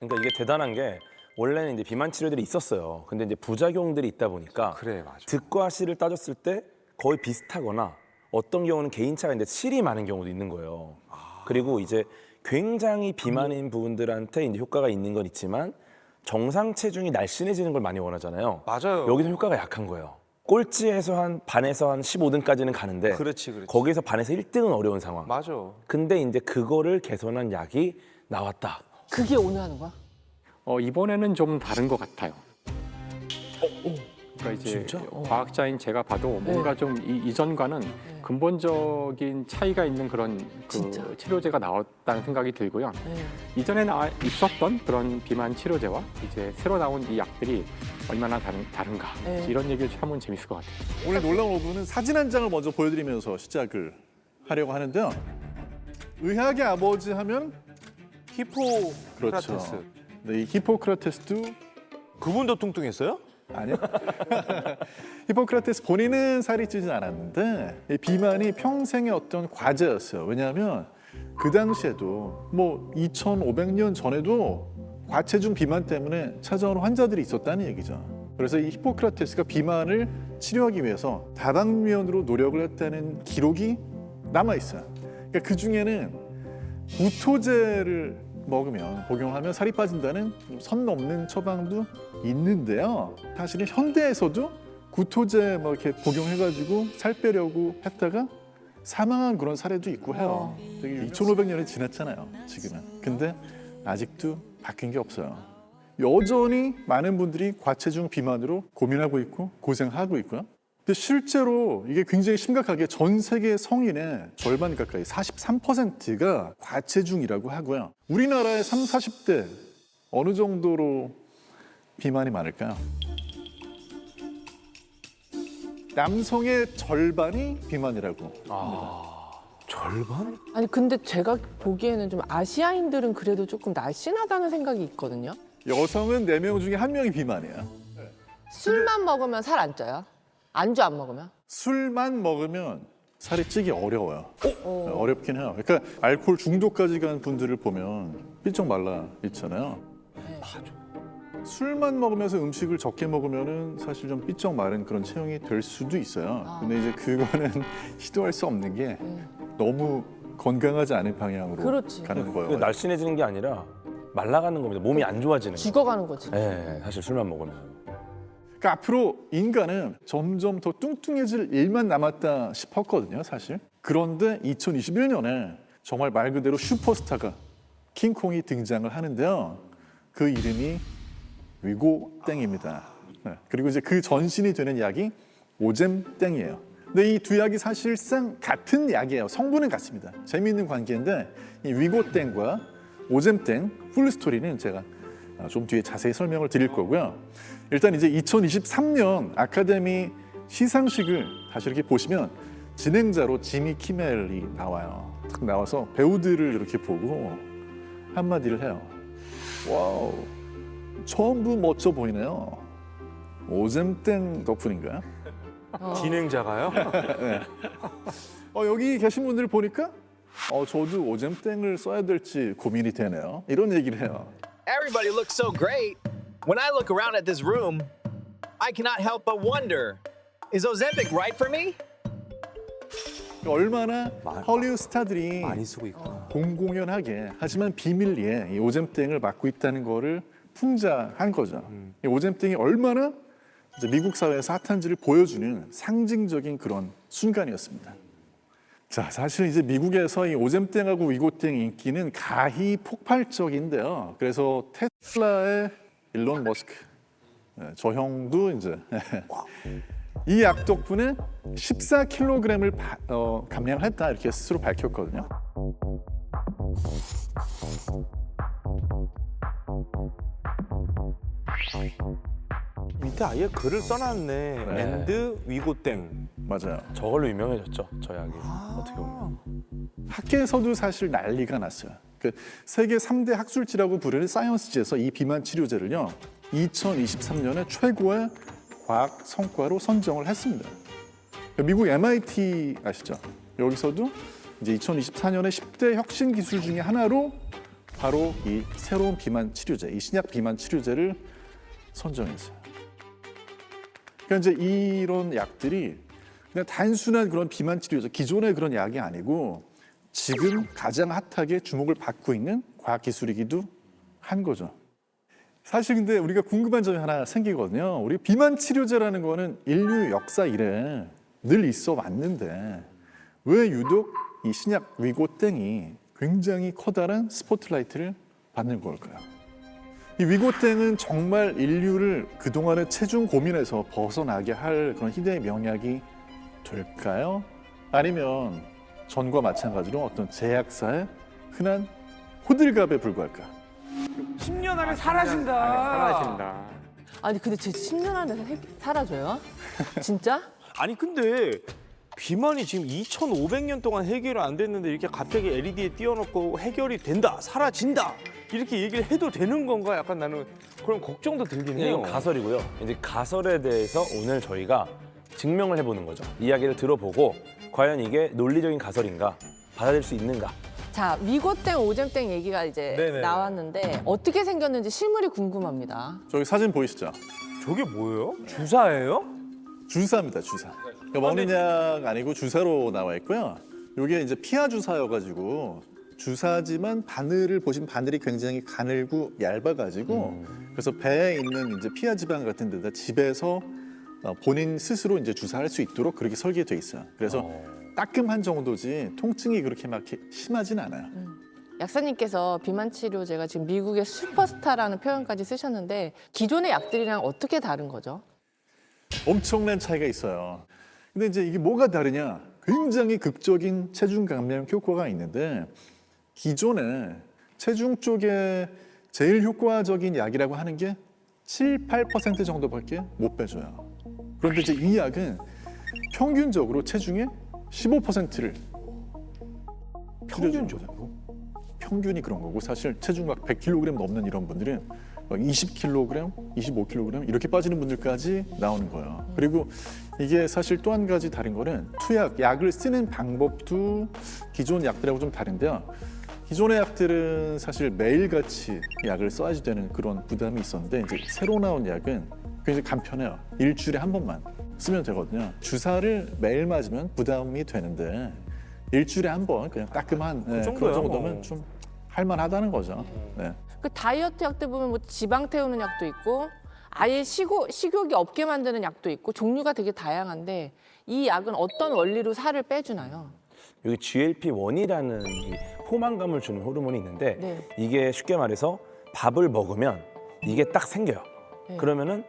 그러니까 이게 대단한 게 원래는 이제 비만 치료들이 있었어요. 근데 이제 부작용들이 있다 보니까 그래, 맞아. 득과 실을 따졌을 때 거의 비슷하거나 어떤 경우는 개인차가 있는데 실이 많은 경우도 있는 거예요. 그리고 이제 굉장히 비만인 부분들한테 이제 효과가 있는 건 있지만 정상 체중이 날씬해지는 걸 많이 원하잖아요. 맞아요. 여기서 효과가 약한 거예요. 꼴찌에서 한 반에서 한 15등까지는 가는데 그렇지. 거기에서 반에서 1등은 어려운 상황. 맞아. 근데 이제 그거를 개선한 약이 나왔다. 그게 오늘 하는 거야? 이번에는 좀 다른 것 같아요. 그러니까 이제 진짜? 과학자인 제가 봐도 뭔가 좀 이전과는 근본적인 차이가 있는 그런 진짜? 치료제가 나왔다는 생각이 들고요. 네. 이전에 있었던 그런 비만 치료제와 이제 새로 나온 이 약들이 얼마나 다른가 네. 이런 얘기를 하면 재밌을 것 같아요. 오늘 놀라운 부분은 사진 한 장을 먼저 보여드리면서 시작을 하려고 하는데요. 의학의 아버지 하면 히포크라테스. 그렇죠. 네, 이 히포크라테스도 그분도 뚱뚱했어요? 아니요. 히포크라테스 본인은 살이 찌진 않았는데 이 비만이 평생의 어떤 과제였어요. 왜냐하면 그 당시에도 뭐 2,500년 전에도 과체중 비만 때문에 찾아오는 환자들이 있었다는 얘기죠. 그래서 이 히포크라테스가 비만을 치료하기 위해서 다방면으로 노력을 했다는 기록이 남아 있어요. 그러니까 그 중에는 구토제를 먹으면 복용하면 살이 빠진다는 선 넘는 처방도 있는데요. 사실은 현대에서도 구토제 뭐 이렇게 복용해가지고 살 빼려고 했다가 사망한 그런 사례도 있고 해요. 되게 2,500년이 지났잖아요, 지금은. 근데 아직도 바뀐 게 없어요. 여전히 많은 분들이 과체중 비만으로 고민하고 있고 고생하고 있고요. 근데 실제로 이게 굉장히 심각하게 전 세계 성인의 절반 가까이 43%가 과체중이라고 하고요. 우리나라의 30, 40대 어느 정도로 비만이 많을까요? 남성의 절반이 비만이라고 합니다. 절반? 아니 근데 제가 보기에는 좀 아시아인들은 그래도 조금 날씬하다는 생각이 있거든요. 여성은 4명 중에 1명이 비만이에요. 술만 먹으면 살 안 쪄요? 안주 안 먹으면? 술만 먹으면 살이 찌기 어려워요. 어렵긴 해요. 그러니까 알코올 중독까지 간 분들을 보면 삐쩍 말라 있잖아요. 술만 먹으면서 음식을 적게 먹으면은 사실 좀 삐쩍 마른 그런 체형이 될 수도 있어요. 근데 이제 그거는 시도할 수 없는 게 너무 건강하지 않은 방향으로 그렇지. 가는 그게 거예요. 날씬해지는 게 아니라 말라가는 겁니다. 몸이 안 좋아지는 거예요. 죽어가는 거지. 네, 사실 술만 먹으면. 그러니까 앞으로 인간은 점점 더 뚱뚱해질 일만 남았다 싶었거든요, 사실. 그런데 2021년에 정말 말 그대로 슈퍼스타가 킹콩이 등장을 하는데요. 그 이름이 위고땡입니다. 네. 그리고 이제 그 전신이 되는 약이 오젬땡이에요. 근데 이 두 약이 사실상 같은 약이에요. 성분은 같습니다. 재미있는 관계인데 이 위고땡과 오젬땡 풀 스토리는 제가 좀 뒤에 자세히 설명을 드릴 거고요. 일단 이제 2023년 아카데미 시상식을 다시 이렇게 보시면 진행자로 지미 키멜이 나와요. 딱 나와서 배우들을 이렇게 보고 한마디를 해요. 와우, 전부 멋져 보이네요. 오젬땡 덕분인가요? 진행자가요? 여기 계신 분들 보니까 저도 오젬땡을 써야 될지 고민이 되네요. 이런 얘기를 해요. Everybody looks so great. When I look around at this room, I cannot help but wonder, is Ozempic right for me? 얼마나 헐리우드 스타들이 많이 쓰고 있구나. 공공연하게 하지만 비밀리에 이 오젬땡을 맡고 있다는 거를 풍자한 거죠. 이 오젬땡이 얼마나 이제 미국 사회에서 핫한지를 보여주는 상징적인 그런 순간이었습니다. 자, 사실 이제 미국에서 이 오젬땡하고 위고땡 인기는 가히 폭발적인데요. 그래서 테슬라의 일론 머스크, 저 형도 이제 이 약 덕분에 14kg을 감량했다 이렇게 스스로 밝혔거든요. 밑에 아예 글을 써놨네. 앤드 위고땡. 맞아요. 저걸로 유명해졌죠, 저 약이. 어떻게 보면. 학계에서도 사실 난리가 났어요. 그 세계 3대 학술지라고 부르는 사이언스지에서 이 비만 치료제를요 2023년에 최고의 과학 성과로 선정을 했습니다. 미국 MIT 아시죠? 여기서도 이제 2024년에 10대 혁신 기술 중에 하나로 바로 이 새로운 비만 치료제, 이 신약 비만 치료제를 선정했어요. 그러니까 이제 이런 약들이 그냥 단순한 그런 비만 치료제, 기존의 그런 약이 아니고 지금 가장 핫하게 주목을 받고 있는 과학 기술이기도 한 거죠. 사실 근데 우리가 궁금한 점이 하나 생기거든요. 우리 비만 치료제라는 거는 인류 역사 이래 늘 있어 왔는데 왜 유독 이 신약 위고땡이 굉장히 커다란 스포트라이트를 받는 걸까요? 이 위고땡은 정말 인류를 그동안의 체중 고민에서 벗어나게 할 그런 희대의 명약이 될까요? 아니면 전과 마찬가지로 어떤 제약사의 흔한 호들갑에 불과할까? 10년 안에 사라진다. 사라진다. 아니 근데 제 10년 안에 사라져요? 진짜? 아니 근데 비만이 지금 2,500년 동안 해결이 안 됐는데 이렇게 갑자기 LED에 띄워놓고 해결이 된다, 사라진다 이렇게 얘기를 해도 되는 건가? 약간 나는 그런 걱정도 들긴 그냥 해요. 이건 가설이고요. 이제 가설에 대해서 오늘 저희가 증명을 해보는 거죠. 이야기를 들어보고 과연 이게 논리적인 가설인가, 받아들일 수 있는가. 자, 위고땡, 오젬땡 얘기가 이제 네네네. 나왔는데 어떻게 생겼는지 실물이 궁금합니다. 저기 사진 보이시죠? 저게 뭐예요? 주사예요? 주사입니다, 주사. 그러니까 먹는 약 아니고 주사로 나와 있고요. 이게 이제 피하 주사여가지고 주사지만 바늘을 보시면 바늘이 굉장히 가늘고 얇아가지고 그래서 배에 있는 이제 피하 지방 같은 데다 집에서 본인 스스로 이제 주사할 수 있도록 그렇게 설계돼 있어요. 그래서 따끔한 정도지 통증이 그렇게 막 이렇게 심하진 않아요. 약사님께서 비만 치료제가 지금 미국의 슈퍼스타라는 표현까지 쓰셨는데 기존의 약들이랑 어떻게 다른 거죠? 엄청난 차이가 있어요. 근데 이제 이게 뭐가 다르냐? 굉장히 극적인 체중 감량 효과가 있는데 기존에 체중 쪽에 제일 효과적인 약이라고 하는 게 7, 8% 정도밖에 못 빼줘요. 그런데 이제 이 약은 평균적으로 체중의 15%를 평균적으로? 평균이 그런 거고 사실 체중 막 100kg 넘는 이런 분들은 막 20kg, 25kg 이렇게 빠지는 분들까지 나오는 거예요. 그리고 이게 사실 또 한 가지 다른 거는 투약, 약을 쓰는 방법도 기존 약들하고 좀 다른데요. 기존의 약들은 사실 매일같이 약을 써야지 되는 그런 부담이 있었는데 이제 새로 나온 약은 굉장히 간편해요. 일주일에 한 번만 쓰면 되거든요. 주사를 매일 맞으면 부담이 되는데 일주일에 한 번 그냥 따끔한 그런 정도야, 정도면 뭐. 좀 할만하다는 거죠. 네. 그 다이어트 약들 보면 뭐 지방 태우는 약도 있고 아예 식욕이 없게 만드는 약도 있고 종류가 되게 다양한데 이 약은 어떤 원리로 살을 빼주나요? 여기 GLP-1이라는 이 포만감을 주는 호르몬이 있는데 네. 이게 쉽게 말해서 밥을 먹으면 이게 딱 생겨요. 네. 그러면은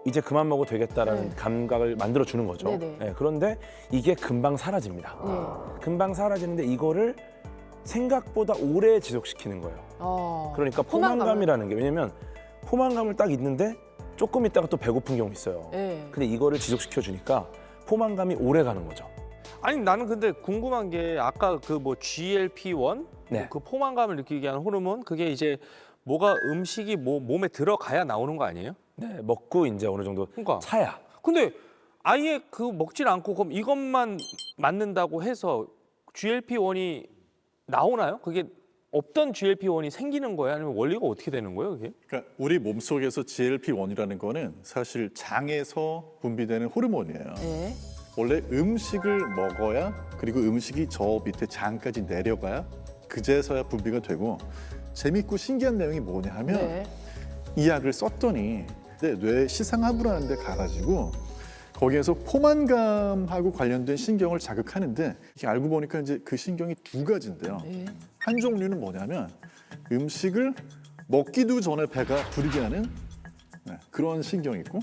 이제 그만 먹어도 되겠다라는 네. 감각을 만들어 주는 거죠. 네네. 네, 그런데 이게 금방 사라집니다. 네. 금방 사라지는데 이거를 생각보다 오래 지속시키는 거예요. 그러니까 포만감이라는 게 왜냐면 포만감을 딱 있는데 조금 있다가 또 배고픈 경우 있어요. 네. 근데 이거를 지속시켜 주니까 포만감이 오래 가는 거죠. 아니 나는 근데 궁금한 게 아까 그 뭐 GLP-1 네. 그 포만감을 느끼게 하는 호르몬 그게 이제 뭐가 음식이 뭐 몸에 들어가야 나오는 거 아니에요? 네, 먹고 이제 어느 정도 그러니까. 차야. 근데 아예 그 먹질 않고 그럼 이것만 맞는다고 해서 GLP-1이 나오나요? 그게 없던 GLP-1이 생기는 거예요? 아니면 원리가 어떻게 되는 거예요, 그게? 그러니까 우리 몸속에서 GLP-1이라는 거는 사실 장에서 분비되는 호르몬이에요. 네. 원래 음식을 먹어야 그리고 음식이 저 밑에 장까지 내려가야 그제서야 분비가 되고 재밌고 신기한 내용이 뭐냐 하면 네. 이 약을 썼더니 뇌 시상하부라는 데 가가지고 거기에서 포만감하고 관련된 신경을 자극하는데 이게 알고 보니까 이제 그 신경이 두 가지인데요. 네. 한 종류는 뭐냐면 음식을 먹기도 전에 배가 부르게 하는 그런 신경이 있고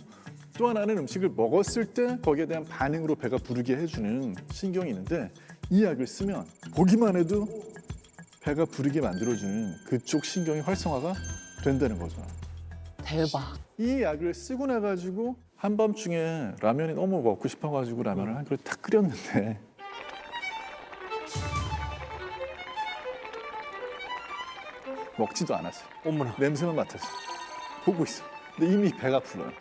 또 하나는 음식을 먹었을 때 거기에 대한 반응으로 배가 부르게 해주는 신경이 있는데 이 약을 쓰면 보기만 해도 배가 부르게 만들어주는 그쪽 신경이 활성화가 된다는 거죠. 대박. 이 약을 쓰고 나가지고 한밤중에 라면이 너무 먹고 싶어가지고 라면을 한 그릇 탁 끓였는데 먹지도 않았어요. 어머나. 냄새만 맡았어요. 보고 있어. 근데 이미 배가 불러요.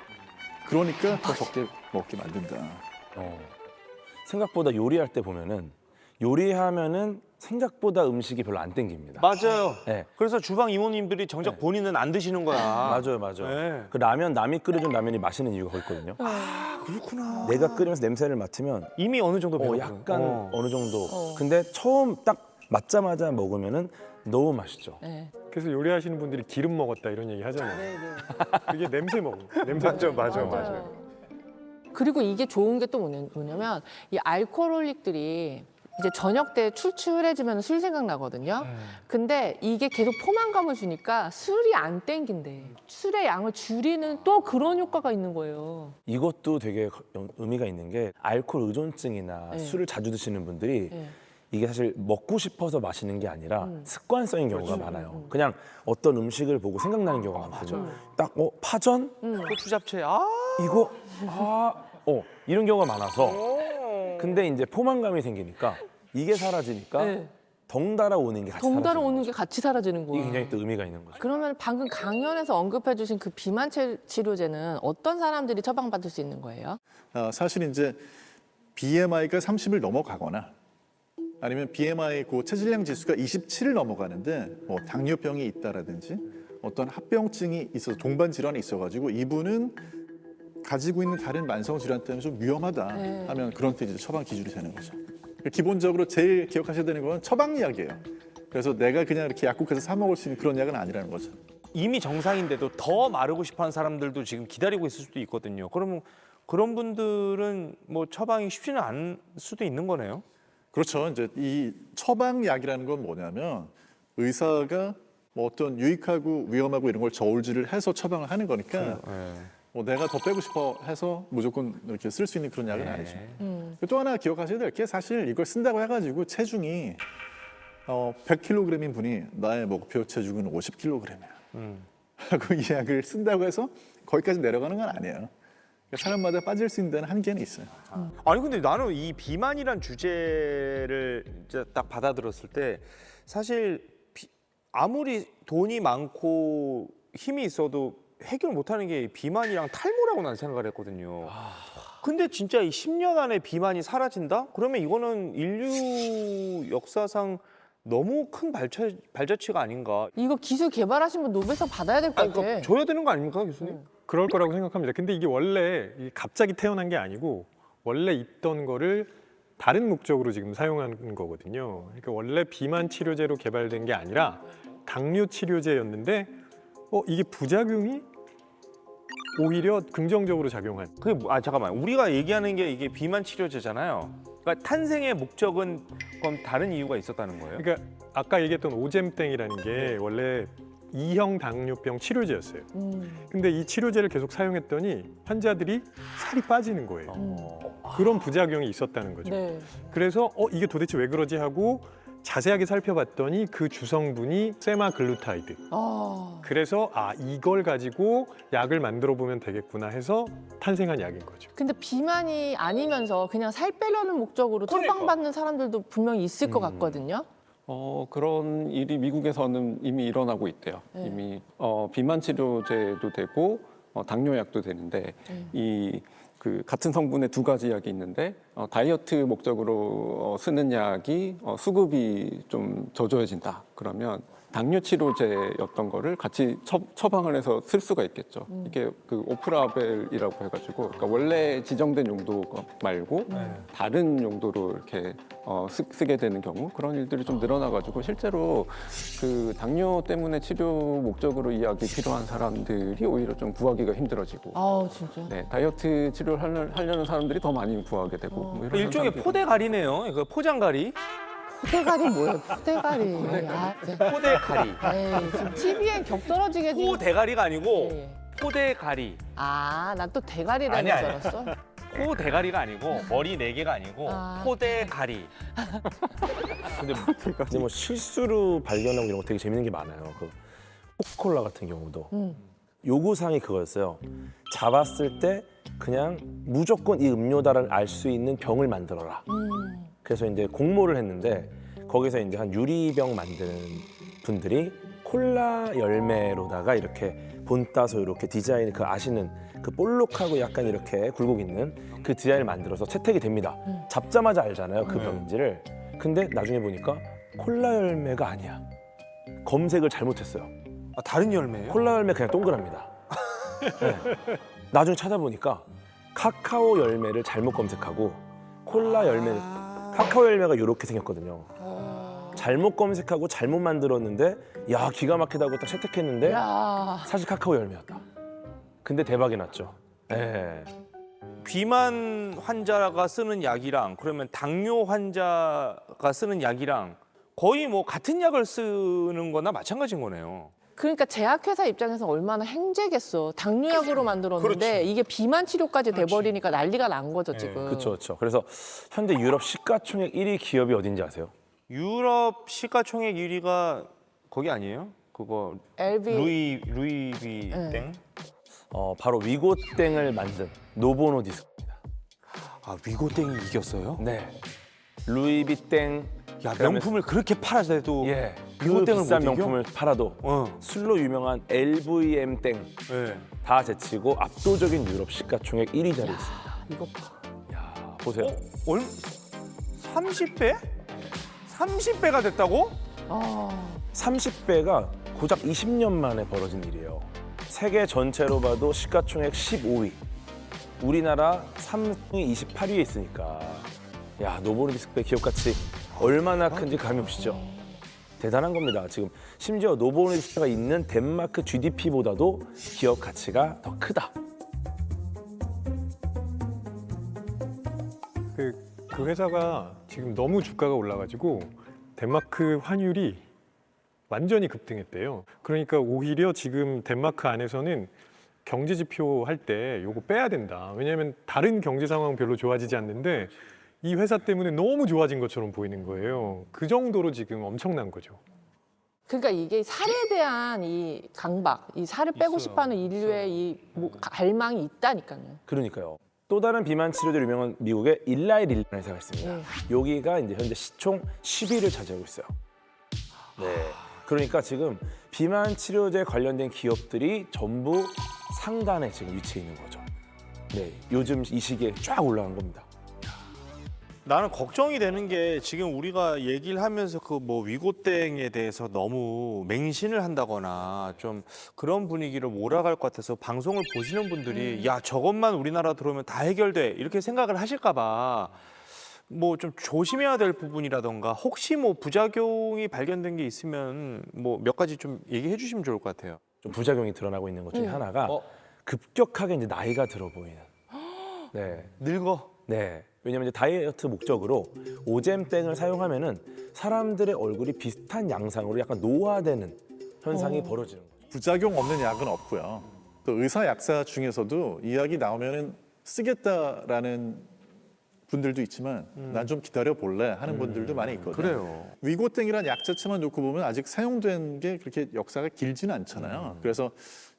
그러니까 더 적게 먹게 만든다. 생각보다 요리할 때 보면은 요리하면은 생각보다 음식이 별로 안 땡깁니다. 맞아요. 네. 그래서 주방 이모님들이 정작 본인은 안 드시는 거야. 맞아요. 네. 그 라면 남이 끓여준 라면이 맛있는 이유가 거기 있거든요. 그렇구나. 내가 끓이면서 냄새를 맡으면 이미 어느 정도 배웠구나. 약간 어느 정도. 근데 처음 딱 맞자마자 먹으면은 너무 맛있죠. 네. 그래서 요리하시는 분들이 기름 먹었다 이런 얘기 하잖아요. 그게 냄새 먹는 거예요. 냄새. 맞아. 그리고 이게 좋은 게 또 뭐냐면 이 알코올릭들이 이제 저녁 때 출출해지면 술 생각나거든요. 근데 이게 계속 포만감을 주니까 술이 안 땡긴대. 술의 양을 줄이는 또 그런 효과가 있는 거예요. 이것도 되게 의미가 있는 게 알코올 의존증이나 네. 술을 자주 드시는 분들이 네. 이게 사실 먹고 싶어서 마시는 게 아니라 습관성인 경우가 그렇죠. 많아요. 그냥 어떤 음식을 보고 생각나는 경우가 많거든요. 딱 파전? 고추 잡채. 이거? 이런 경우가 많아서 근데 이제 포만감이 생기니까 이게 사라지니까 네. 덩달아 오는 게 같이 덩달아 사라지는 오는 거죠. 게 같이 사라지는 거야. 이게 굉장히 또 의미가 있는 거죠. 그러면 방금 강연에서 언급해주신 그 비만 치료제는 어떤 사람들이 처방받을 수 있는 거예요? 사실 이제 BMI가 30을 넘어가거나 아니면 BMI 그 체질량 지수가 27을 넘어가는데 뭐 당뇨병이 있다라든지 어떤 합병증이 있어서 동반 질환이 있어가지고 이분은 가지고 있는 다른 만성 질환 때문에 좀 위험하다 네. 하면 그런 때 이제 처방 기준이 되는 거죠. 기본적으로 제일 기억하셔야 되는 건 처방약이에요. 그래서 내가 그냥 이렇게 약국에서 사 먹을 수 있는 그런 약은 아니라는 거죠. 이미 정상인데도 더 마르고 싶어하는 사람들도 지금 기다리고 있을 수도 있거든요. 그러면 그런 분들은 뭐 처방이 쉽지는 않을 수도 있는 거네요. 그렇죠. 이제 이 처방약이라는 건 뭐냐면 의사가 뭐 어떤 유익하고 위험하고 이런 걸 저울질을 해서 처방을 하는 거니까 뭐 내가 더 빼고 싶어 해서 무조건 이렇게 쓸 수 있는 그런 약은 아니죠. 또 하나 기억하셔야 될 게 사실 이걸 쓴다고 해가지고 체중이 100kg인 분이 나의 목표 체중은 50kg이야. 하고 이 약을 쓴다고 해서 거기까지 내려가는 건 아니에요. 사람마다 빠질 수 있는 데는 한계는 있어요. 아니 근데 나는 이 비만이란 주제를 이제 딱 받아들였을 때 사실 아무리 돈이 많고 힘이 있어도 해결 못하는 게 비만이랑 탈모라고 난 생각을 했거든요. 근데 진짜 이 10년 안에 비만이 사라진다? 그러면 이거는 인류 역사상 너무 큰 발자취가 아닌가. 이거 기술 개발하신 분 노벨상 받아야 될 것 아니, 같아. 그러니까 줘야 되는 거 아닙니까, 교수님? 그럴 거라고 생각합니다. 근데 이게 원래 갑자기 태어난 게 아니고 원래 있던 거를 다른 목적으로 지금 사용하는 거거든요. 그러니까 원래 비만 치료제로 개발된 게 아니라 당뇨 치료제였는데 이게 부작용이 오히려 긍정적으로 작용한. 그게 잠깐만. 우리가 얘기하는 게 이게 비만 치료제잖아요. 그러니까 탄생의 목적은 그럼 다른 이유가 있었다는 거예요? 그러니까 아까 얘기했던 오젬땡이라는 게 원래 2형 당뇨병 치료제였어요. 근데 이 치료제를 계속 사용했더니 환자들이 살이 빠지는 거예요. 그런 부작용이 있었다는 거죠. 네. 그래서 이게 도대체 왜 그러지 하고 자세하게 살펴봤더니 그 주성분이 세마글루타이드. 그래서 이걸 가지고 약을 만들어 보면 되겠구나 해서 탄생한 약인 거죠. 근데 비만이 아니면서 그냥 살 빼려는 목적으로 처방받는 사람들도 분명히 있을 것 같거든요. 그런 일이 미국에서는 이미 일어나고 있대요. 네. 이미 비만 치료제도 되고 당뇨약도 되는데 이 그 같은 성분의 두 가지 약이 있는데 다이어트 목적으로 쓰는 약이 수급이 좀 저조해진다. 그러면 당뇨 치료제였던 거를 같이 처방을 해서 쓸 수가 있겠죠. 이게 그 오프라벨이라고 해가지고 그러니까 원래 지정된 용도 말고 다른 용도로 이렇게 쓰게 되는 경우 그런 일들이 좀 늘어나가지고 실제로 그 당뇨 때문에 치료 목적으로 이 약이 필요한 사람들이 오히려 좀 구하기가 힘들어지고 진짜. 네, 다이어트 치료를 하려는 사람들이 더 많이 구하게 되고 뭐 이런 일종의 현상들이 포대가리네요. 그 포장가리. 포대가리 뭐야? 포대가리. 포대가리. 지금 TV엔 격떨어지게 지금. 포대가리가 아니고 예. 포대가리. 난 또 대가리라는 아니, 줄 아니. 알았어. 포대가리가 아니고 머리 4개가 아니고 포대가리. 근데 이제 뭐 실수로 발견하고 이런 거 되게 재밌는 게 많아요. 그 코카콜라 같은 경우도 요구사항이 그거였어요. 잡았을 때 그냥 무조건 이 음료다를 알 수 있는 병을 만들어라. 그래서 이제 공모를 했는데 거기서 이제 한 유리병 만드는 분들이 콜라 열매로다가 이렇게 본 따서 이렇게 디자인 그 아시는 그 볼록하고 약간 이렇게 굴곡 있는 그 디자인을 만들어서 채택이 됩니다. 잡자마자 알잖아요, 그 병인지를. 근데 나중에 보니까 콜라 열매가 아니야. 검색을 잘못했어요. 아, 다른 열매예요? 콜라 열매 그냥 동그랍니다. 네. 나중에 찾아보니까 카카오 열매를 잘못 검색하고 콜라 열매, 카카오 열매가 이렇게 생겼거든요. 잘못 검색하고 잘못 만들었는데 야 기가 막히다고 딱 채택했는데 야. 사실 카카오 열매였다. 근데 대박이 났죠. 네. 비만 환자가 쓰는 약이랑 그러면 당뇨 환자가 쓰는 약이랑 거의 뭐 같은 약을 쓰는 거나 마찬가지인 거네요. 그러니까 제약회사 입장에서 얼마나 행제겠어. 당뇨약으로 만들었는데 이게 비만 치료까지 돼버리니까 난리가 난 거죠 지금. 그렇죠, 그렇죠. 그래서 현재 유럽 시가총액 1위 기업이 어딘지 아세요? 유럽 시가총액 1위가 거기 아니에요? 그거 LV. 루이비 땡? 바로 위고땡을 만든 노보노디스크입니다. 아 위고땡이 이겼어요? 네. 루이비땡. 야 그다음에 명품을 그렇게 팔아서도 예. 그 위고땡을 비싼 못 이겨? 명품을 팔아도 술로 유명한 LVM땡 네. 다 제치고 압도적인 유럽 시가총액 1위 자리에 있습니다. 이거 봐. 야, 보세요. 얼 30배? 30배가 됐다고? 30배가 고작 20년 만에 벌어진 일이에요. 세계 전체로 봐도 시가총액 15위. 우리나라 삼성이 28위에 있으니까 야 노보노디스크의 기업 가치 얼마나 큰지 감이 오시죠? 대단한 겁니다. 지금 심지어 노보노디스크가 있는 덴마크 GDP보다도 기업 가치가 더 크다. 그 회사가 지금 너무 주가가 올라가지고 덴마크 환율이 완전히 급등했대요. 그러니까 오히려 지금 덴마크 안에서는 경제 지표 할 때 요거 빼야 된다. 왜냐하면 다른 경제 상황 별로 좋아지지 않는데 이 회사 때문에 너무 좋아진 것처럼 보이는 거예요. 그 정도로 지금 엄청난 거죠. 그러니까 이게 살에 대한 이 강박, 이 살을 빼고 있어요. 싶어하는 인류의 이 갈망이 있다니까요. 그러니까요. 또 다른 비만 치료제로 유명한 미국의 일라이 릴라는 회사가 있습니다. 네. 여기가 이제 현재 시총 10위를 차지하고 있어요. 네. 그러니까 지금 비만 치료제 관련된 기업들이 전부 상단에 지금 위치해 있는 거죠. 네. 요즘 이 시기에 쫙 올라간 겁니다. 나는 걱정이 되는 게 지금 우리가 얘기를 하면서 그 뭐 위고땡에 대해서 너무 맹신을 한다거나 좀 그런 분위기로 몰아갈 것 같아서 방송을 보시는 분들이 야 저것만 우리나라 들어오면 다 해결돼 이렇게 생각을 하실까 봐 뭐 좀 조심해야 될 부분이라던가 혹시 뭐 부작용이 발견된 게 있으면 뭐 몇 가지 좀 얘기해 주시면 좋을 것 같아요. 좀 부작용이 드러나고 있는 것 중에 하나가 급격하게 이제 나이가 들어 보이는. 네. 늙어. 네. 왜냐면 이제 다이어트 목적으로 오젬땡을 사용하면은 사람들의 얼굴이 비슷한 양상으로 약간 노화되는 현상이 벌어지는 거죠. 부작용 없는 약은 없고요. 또 의사 약사 중에서도 이 약이 나오면은 쓰겠다라는 분들도 있지만 난 좀 기다려 볼래 하는 분들도 많이 있거든요. 그래요. 위고땡이란 약 자체만 놓고 보면 아직 사용된 게 그렇게 역사가 길지는 않잖아요. 그래서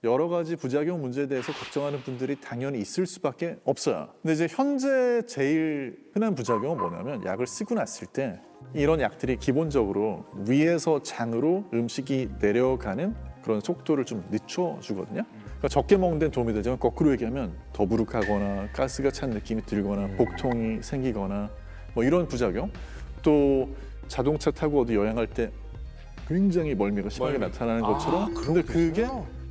여러 가지 부작용 문제에 대해서 걱정하는 분들이 당연히 있을 수밖에 없어요. 근데 이제 현재 제일 흔한 부작용은 뭐냐면 약을 쓰고 났을 때 이런 약들이 기본적으로 위에서 장으로 음식이 내려가는 그런 속도를 좀 늦춰주거든요. 그러니까 적게 먹는 데는 도움이 되지만 거꾸로 얘기하면 더부룩하거나 가스가 찬 느낌이 들거나 복통이 생기거나 뭐 이런 부작용. 또 자동차 타고 어디 여행할 때 굉장히 멀미가 심하게 나타나는 것처럼 근데 그게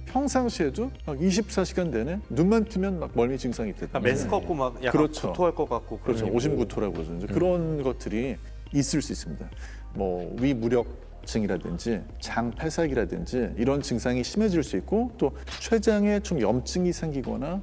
평상시에도 막 24시간 내내 눈만 뜨면 막 멀미 증상이 있다. 맨스 걷고 막 약간 그렇죠. 구토할 것 같고 그렇죠. 그러니까. 오심구토라고 그러죠. 이제 그런 것들이 있을 수 있습니다. 뭐 위무력증이라든지 장 폐삭이라든지 이런 증상이 심해질 수 있고 또 췌장에 좀 염증이 생기거나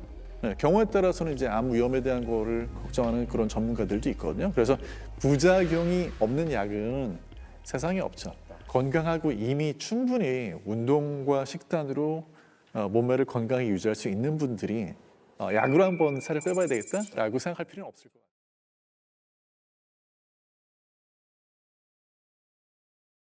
경우에 따라서는 이제 암 위험에 대한 거를 걱정하는 그런 전문가들도 있거든요. 그래서 부작용이 없는 약은 세상에 없죠. 건강하고 이미 충분히 운동과 식단으로 몸매를 건강히 유지할 수 있는 분들이 약으로 한번 살을 빼봐야 되겠다라고 생각할 필요는 없을 것 같아요.